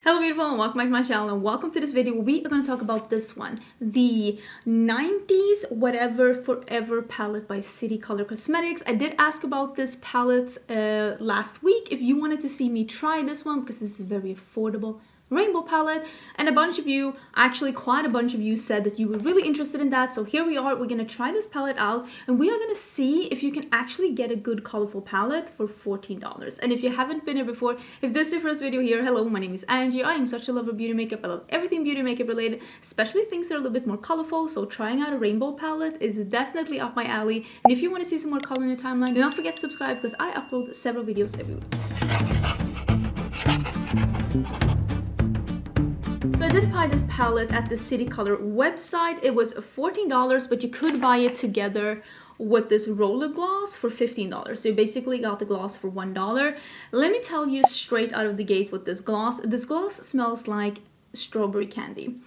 Hello beautiful and welcome back to my channel and welcome to this video. We are going to talk about this one, the 90s Whatever Forever palette by City Color Cosmetics. I did ask about this palette last week if you wanted to see me try this one because this is very affordable rainbow palette, and a bunch of you, actually quite a bunch of you, said that you were really interested in that. So here we are, we're gonna try this palette out and we are gonna see if you can actually get a good colorful palette for $14. And if you haven't been here before, if this is your first video here, hello, my name is Angie. I am such a lover of beauty makeup. I love everything beauty makeup related, especially things that are a little bit more colorful. So trying out a rainbow palette is definitely up my alley. And if you want to see some more color in your timeline, do not forget to subscribe because I upload several videos every week. So I did buy this palette at the City Color website. It was $14, but you could buy it together with this roller gloss for $15. So you basically got the gloss for $1. Let me tell you straight out of the gate with this gloss. This gloss smells like strawberry candy.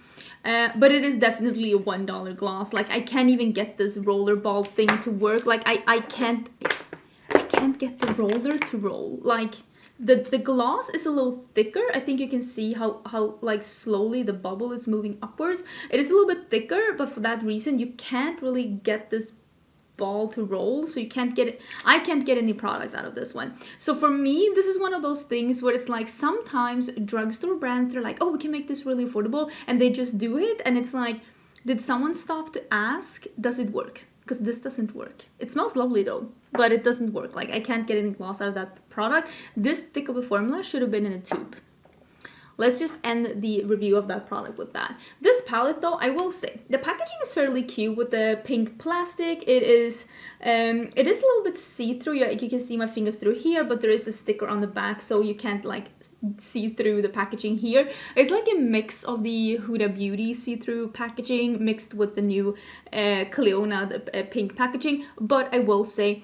But it is definitely a $1 gloss. Like, I can't even get this rollerball thing to work. Like, I can't get the roller to roll. Like, the gloss is a little thicker. I think you can see how like slowly the bubble is moving upwards. It is a little bit thicker, but for that reason you can't really get this ball to roll, so you can't get it. I can't get any product out of this one. So for me, this is one of those things where it's like sometimes drugstore brands, they're like, oh, we can make this really affordable, and they just do it, and it's like, did someone stop to ask, does it work? Because this doesn't work. It smells lovely though, but it doesn't work. Like, I can't get any gloss out of that product. This thick of a formula should have been in a tube. Let's just end the review of that product with that. This palette though, I will say, the packaging is fairly cute with the pink plastic. It is a little bit see-through. You can see my fingers through here, but there is a sticker on the back, so you can't like see through the packaging here. It's like a mix of the Huda Beauty see-through packaging mixed with the new Cleona, the pink packaging. But I will say,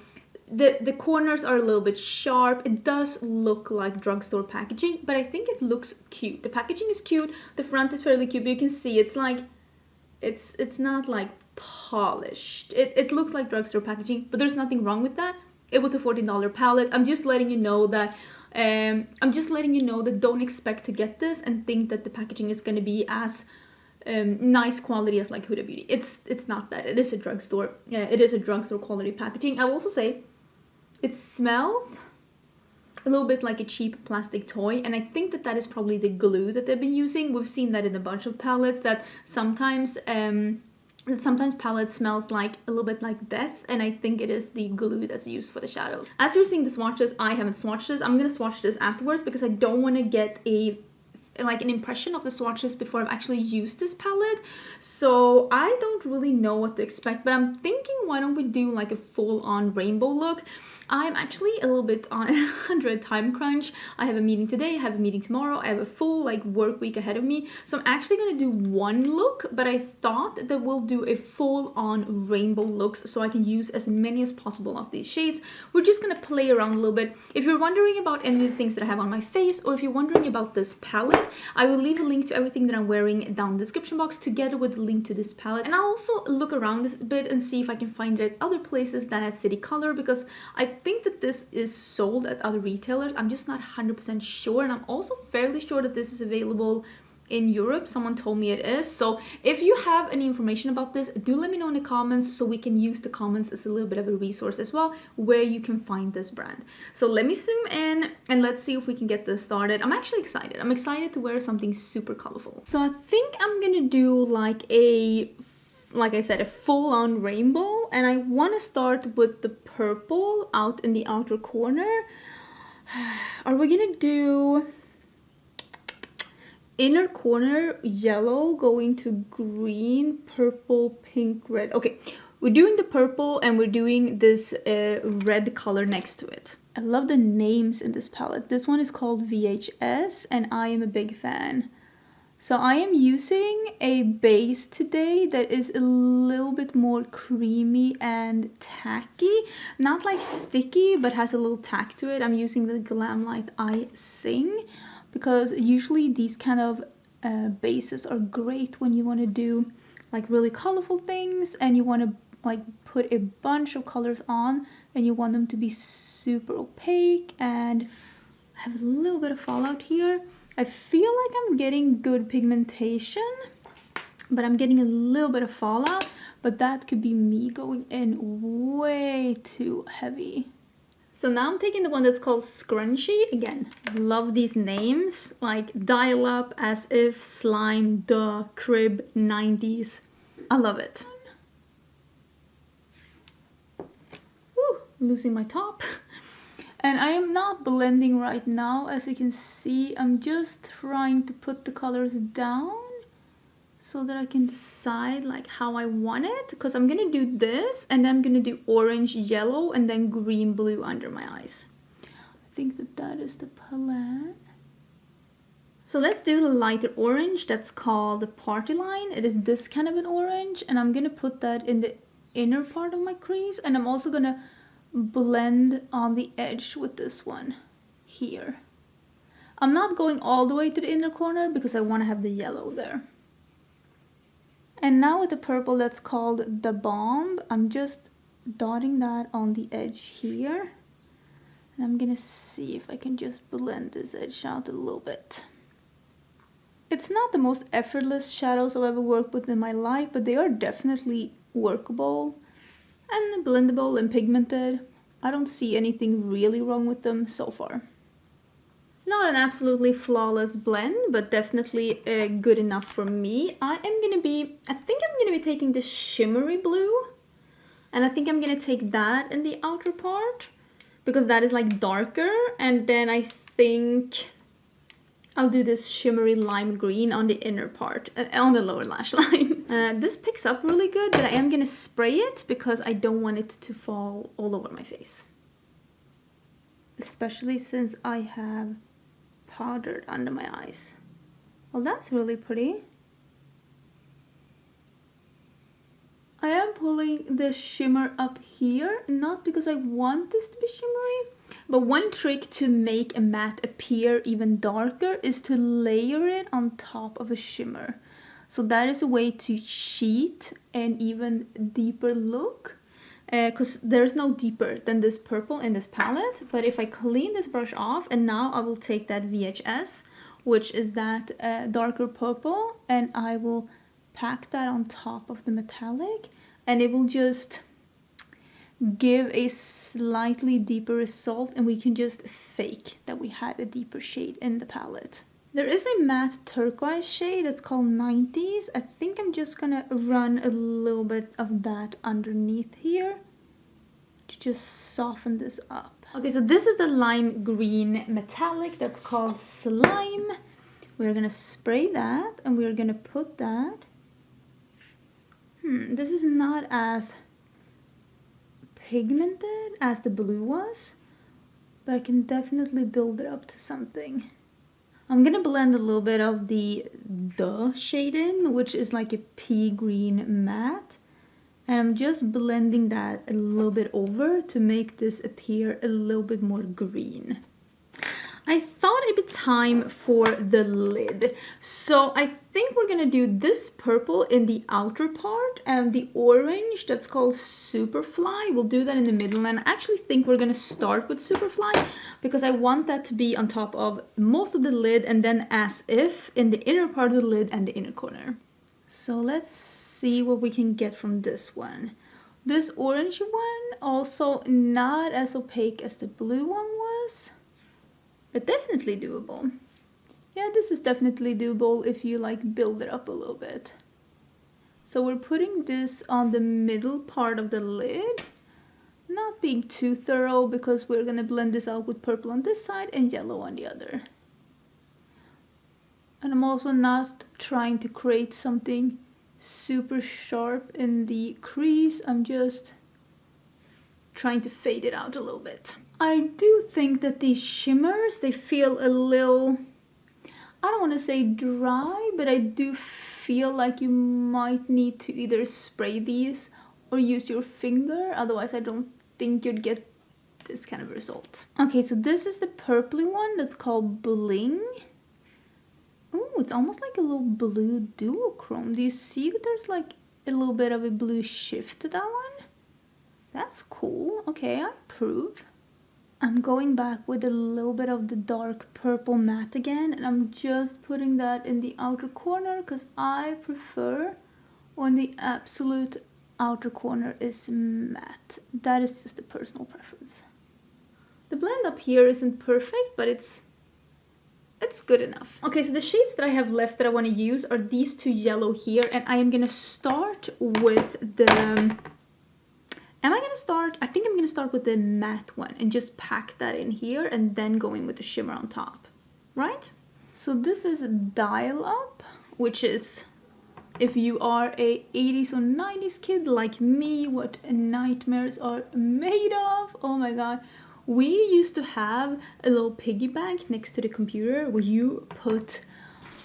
the corners are a little bit sharp. It does look like drugstore packaging, but I think it looks cute. The packaging is cute. The front is fairly cute, but you can see it's like, it's not like polished. It looks like drugstore packaging, but there's nothing wrong with that. It was a $14 palette. I'm just letting you know that don't expect to get this and think that the packaging is going to be as nice quality as like Huda Beauty. It's not that. It is a drugstore. It is a drugstore quality packaging. I will also say, it smells a little bit like a cheap plastic toy, and I think that is probably the glue that they've been using. We've seen that in a bunch of palettes, that sometimes palette smells like a little bit like death, and I think it is the glue that's used for the shadows. As you're seeing the swatches, I haven't swatched this. I'm gonna swatch this afterwards because I don't want to get an impression of the swatches before I've actually used this palette. So I don't really know what to expect, but I'm thinking, why don't we do like a full-on rainbow look? I'm actually a little bit under a time crunch. I have a meeting today, I have a meeting tomorrow, I have a full like work week ahead of me. So I'm actually gonna do one look, but I thought that we'll do a full-on rainbow looks so I can use as many as possible of these shades. We're just gonna play around a little bit. If you're wondering about any of the things that I have on my face, or if you're wondering about this palette, I will leave a link to everything that I'm wearing down in the description box together with a link to this palette. And I'll also look around this a bit and see if I can find it at other places than at City Color, because I think that this is sold at other retailers. I'm just not 100% sure, and I'm also fairly sure that this is available in Europe. Someone told me it is. So if you have any information about this, do let me know in the comments so we can use the comments as a little bit of a resource as well, where you can find this brand. So let me zoom in and let's see if we can get this started. I'm actually excited. I'm excited to wear something super colorful. So I think I'm gonna do like I said, a full-on rainbow, and I want to start with the purple out in the outer corner. Are we gonna do inner corner yellow going to green, purple, pink, red? Okay, we're doing the purple and we're doing this red color next to it. I love the names in this palette. This one is called VHS and I am a big fan. So I am using a base today that is a little bit more creamy and tacky. Not like sticky, but has a little tack to it. I'm using the Glamlight Icing because usually these kind of bases are great when you want to do like really colorful things and you want to like put a bunch of colors on and you want them to be super opaque and have a little bit of fallout here. I feel like I'm getting good pigmentation, but I'm getting a little bit of fallout, but that could be me going in way too heavy. So now I'm taking the one that's called Scrunchy. Again, love these names, like Dial Up, As If, Slime, Duh, Crib, 90s. I love it. Woo, losing my top. And I am not blending right now, as you can see. I'm just trying to put the colors down so that I can decide like how I want it. Because I'm gonna do this, and then I'm gonna do orange, yellow, and then green, blue under my eyes. I think that is the plan. So let's do the lighter orange. That's called Party Line. It is this kind of an orange, and I'm gonna put that in the inner part of my crease, and I'm also gonna blend on the edge with this one here. I'm not going all the way to the inner corner because I want to have the yellow there. And now with the purple that's called The Bomb, I'm just dotting that on the edge here. And I'm gonna see if I can just blend this edge out a little bit. It's not the most effortless shadows I've ever worked with in my life, but they are definitely workable and blendable and pigmented. I don't see anything really wrong with them so far. Not an absolutely flawless blend, but definitely good enough for me. I think I'm gonna be taking the shimmery blue, and I think I'm gonna take that in the outer part because that is like darker, and then I think I'll do this shimmery lime green on the inner part, on the lower lash line. This picks up really good, but I am gonna spray it because I don't want it to fall all over my face. Especially since I have powdered under my eyes. Well, that's really pretty. I am pulling the shimmer up here, not because I want this to be shimmery, but one trick to make a matte appear even darker is to layer it on top of a shimmer. So that is a way to cheat an even deeper look, because there's no deeper than this purple in this palette. But if I clean this brush off, and now I will take that VHS, which is that darker purple, and I will pack that on top of the metallic, and it will just give a slightly deeper result, and we can just fake that we had a deeper shade in the palette. There is a matte turquoise shade that's called 90s. I think I'm just gonna run a little bit of that underneath here to just soften this up. Okay, so this is the lime green metallic that's called Slime. We're gonna spray that, and we're gonna put that. This is not as pigmented as the blue was, but I can definitely build it up to something. I'm gonna blend a little bit of the Duh shade in, which is like a pea green matte. And I'm just blending that a little bit over to make this appear a little bit more green. I thought it'd be time for the lid. So I think we're gonna do this purple in the outer part, and the orange that's called Superfly, we'll do that in the middle. And I actually think we're gonna start with Superfly because I want that to be on top of most of the lid, and then As If in the inner part of the lid and the inner corner. So let's see what we can get from this one. This orange one, also not as opaque as the blue one was, but definitely doable. Yeah, this is definitely doable if you like build it up a little bit. So we're putting this on the middle part of the lid, not being too thorough because we're gonna blend this out with purple on this side and yellow on the other. And I'm also not trying to create something super sharp in the crease. I'm just trying to fade it out a little bit. I do think that these shimmers, they feel a little, I don't want to say dry, but I do feel like you might need to either spray these or use your finger. Otherwise, I don't think you'd get this kind of result. Okay, so this is the purpley one that's called Bling. Oh, it's almost like a little blue duochrome. Do you see that there's like a little bit of a blue shift to that one? That's cool. Okay, I approve. I'm going back with a little bit of the dark purple matte again, and I'm just putting that in the outer corner because I prefer when the absolute outer corner is matte. That is just a personal preference. The blend up here isn't perfect, but it's good enough. Okay, so the shades that I have left that I want to use are these two yellow here, and I am gonna start with the... I think I'm gonna start with the matte one and just pack that in here and then go in with the shimmer on top, right? So this is Dial Up, which is, if you are a 80s or 90s kid like me, what nightmares are made of. Oh my god. We used to have a little piggy bank next to the computer where you put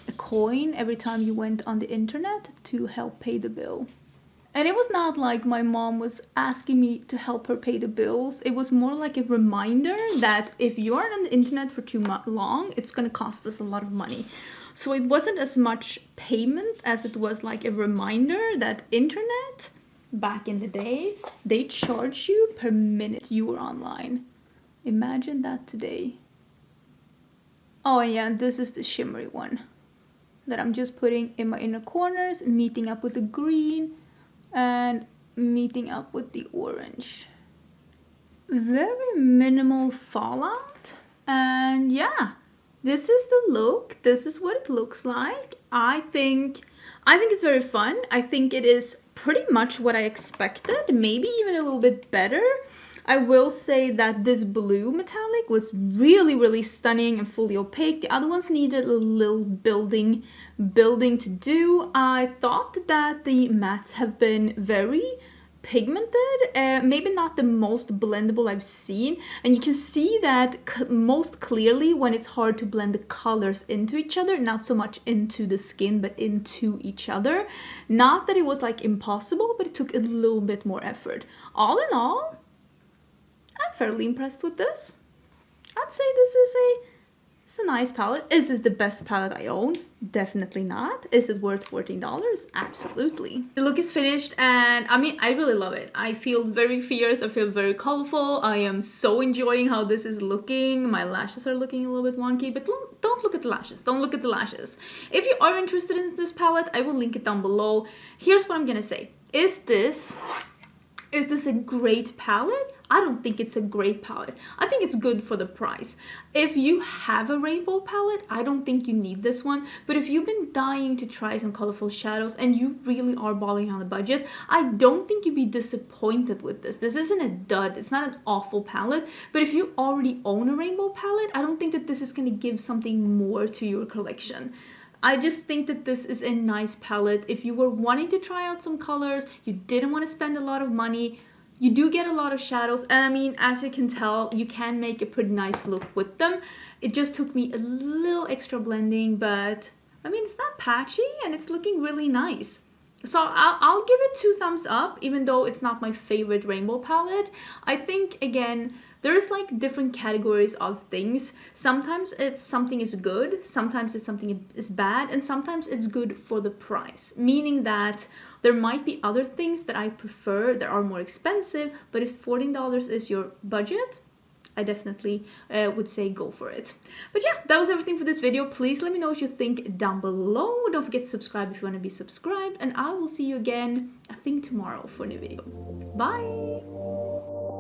a coin every time you went on the internet to help pay the bill. And it was not like my mom was asking me to help her pay the bills. It was more like a reminder that if you are on the internet for too long, it's gonna cost us a lot of money. So it wasn't as much payment as it was like a reminder that internet, back in the days, they charge you per minute you were online. Imagine that today. Oh yeah, this is the shimmery one that I'm just putting in my inner corners, meeting up with the green and meeting up with the orange. Very minimal fallout. And yeah, this is the look. This is what it looks like. I think it's very fun. I think it is pretty much what I expected, maybe even a little bit better. I will say that this blue metallic was really, really stunning and fully opaque. The other ones needed a little building to do. I thought that the mattes have been very pigmented, maybe not the most blendable I've seen, and you can see that most clearly when it's hard to blend the colors into each other, not so much into the skin but into each other. Not that it was like impossible, but it took a little bit more effort. All in all, I'm fairly impressed with this. I'd say this is a nice palette. Is it the best palette I own? Definitely not. Is it worth $14? Absolutely. The look is finished and I mean, I really love it. I feel very fierce, I feel very colorful. I am so enjoying how this is looking. My lashes are looking a little bit wonky, but don't look at the lashes. Don't look at the lashes. If you are interested in this palette, I will link it down below. Here's what I'm gonna say. Is this a great palette? I don't think it's a great palette. I think it's good for the price. If you have a rainbow palette, I don't think you need this one. But if you've been dying to try some colorful shadows and you really are balling on the budget, I don't think you'd be disappointed with this. This isn't a dud. It's not an awful palette. But if you already own a rainbow palette, I don't think that this is going to give something more to your collection. I just think that this is a nice palette. If you were wanting to try out some colors, you didn't want to spend a lot of money, you do get a lot of shadows, and I mean, as you can tell, you can make a pretty nice look with them. It just took me a little extra blending, but I mean, it's not patchy and it's looking really nice. So I'll give it 2 thumbs up, even though it's not my favorite rainbow palette. I think, again, there's like different categories of things. Sometimes it's something is good, sometimes it's something is bad, and sometimes it's good for the price. Meaning that there might be other things that I prefer that are more expensive, but if $14 is your budget, I definitely would say go for it. But yeah, that was everything for this video. Please let me know what you think down below. Don't forget to subscribe if you want to be subscribed, and I will see you again, I think tomorrow, for a new video. Bye!